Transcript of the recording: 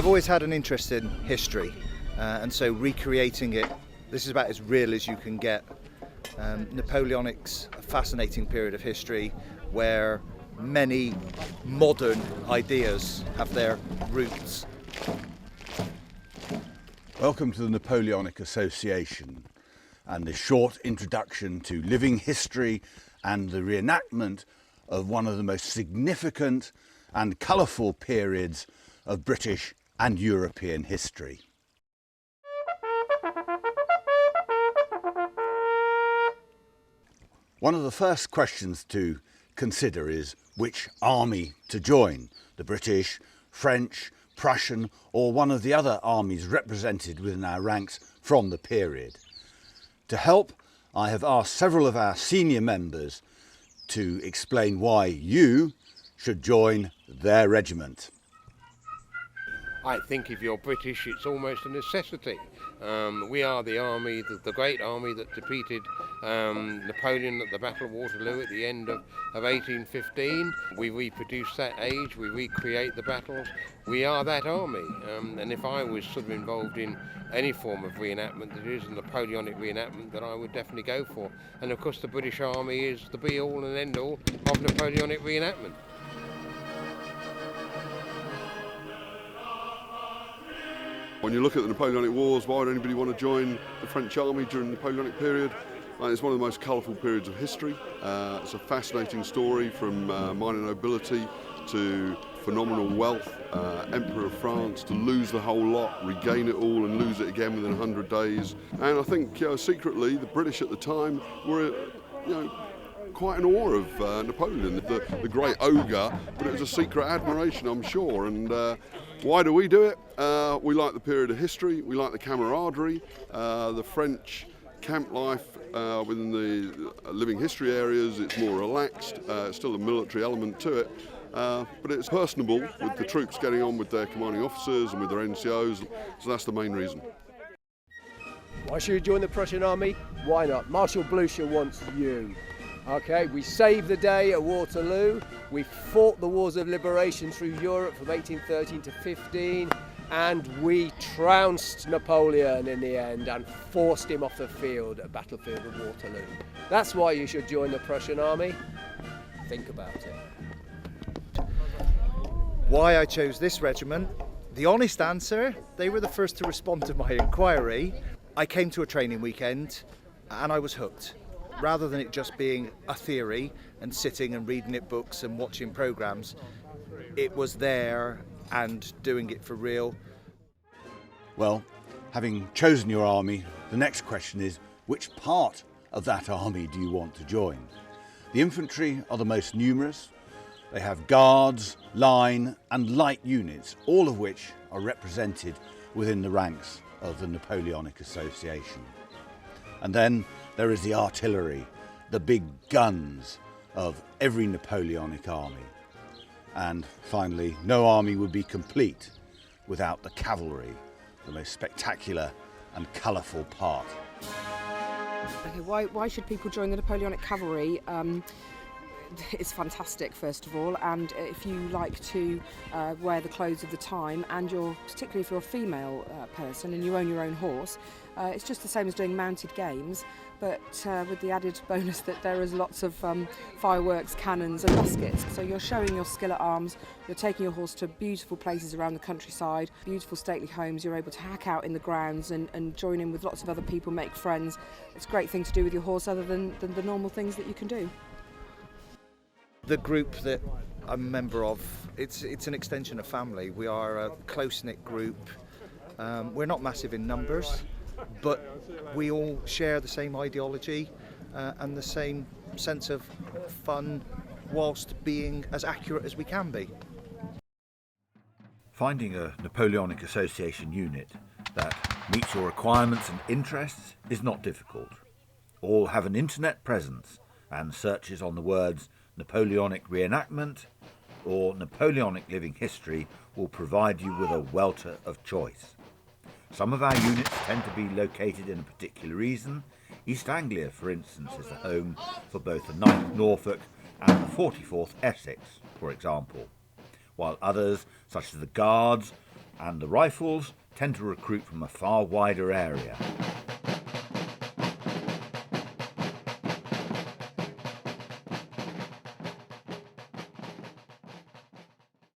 I've always had an interest in history, and so recreating it, this is about as real as you can get. Napoleonic's a fascinating period of history where many modern ideas have their roots. Welcome to the Napoleonic Association and this short introduction to living history and the reenactment of one of the most significant and colourful periods of British and European history. One of the first questions to consider is which army to join, the British, French, Prussian or one of the other armies represented within our ranks from the period. To help, I have asked several of our senior members to explain why you should join their regiment. I think if you're British, it's almost a necessity. We are the army, the great army that defeated Napoleon at the Battle of Waterloo at the end of 1815. We reproduce that age, we recreate the battles. We are that army. And if I was sort of involved in any form of reenactment that is a Napoleonic reenactment, that I would definitely go for. And of course the British Army is the be-all and end-all of Napoleonic reenactment. When you look at the Napoleonic Wars, why would anybody want to join the French army during the Napoleonic period? It's one of the most colourful periods of history. It's a fascinating story from minor nobility to phenomenal wealth, Emperor of France, to lose the whole lot, regain it all and lose it again within 100 days. And I think secretly the British at the time were quite in awe of Napoleon, the great ogre, but it was a secret admiration, I'm sure. And why do we do it? We like the period of history, we like the camaraderie, the French camp life within the living history areas. It's more relaxed, still a military element to it, but it's personable with the troops getting on with their commanding officers and with their NCOs, so that's the main reason. Why should you join the Prussian army? Why not? Marshal Blucher wants you. Okay, we saved the day at Waterloo. We fought the wars of liberation through Europe from 1813 to 15, and we trounced Napoleon in the end and forced him off the field at battlefield of Waterloo. That's why you should join the Prussian army. Think about it. Why I chose this regiment? The honest answer, they were the first to respond to my inquiry. I came to a training weekend and I was hooked. Rather than it just being a theory and sitting and reading it books and watching programmes, it was there and doing it for real. Well, having chosen your army, the next question is which part of that army do you want to join? The infantry are the most numerous. They have guards, line and light units, all of which are represented within the ranks of the Napoleonic Association. And then there is the artillery, the big guns of every Napoleonic army. And finally, no army would be complete without the cavalry, the most spectacular and colourful part. Okay, why should people join the Napoleonic cavalry? It's fantastic, first of all, and if you like to wear the clothes of the time, and particularly if you're a female person and you own your own horse, it's just the same as doing mounted games, but with the added bonus that there is lots of fireworks, cannons and muskets. So you're showing your skill at arms, you're taking your horse to beautiful places around the countryside, beautiful stately homes, you're able to hack out in the grounds and join in with lots of other people, make friends. It's a great thing to do with your horse other than the normal things that you can do. The group that I'm a member of, it's an extension of family. We are a close-knit group. We're not massive in numbers, but we all share the same ideology and the same sense of fun whilst being as accurate as we can be. Finding a Napoleonic Association unit that meets your requirements and interests is not difficult. All have an internet presence, and searches on the words Napoleonic reenactment or Napoleonic living history will provide you with a welter of choice. Some of our units tend to be located in a particular region. East Anglia, for instance, is the home for both the 9th Norfolk and the 44th Essex, for example, while others, such as the Guards, and the rifles tend to recruit from a far wider area.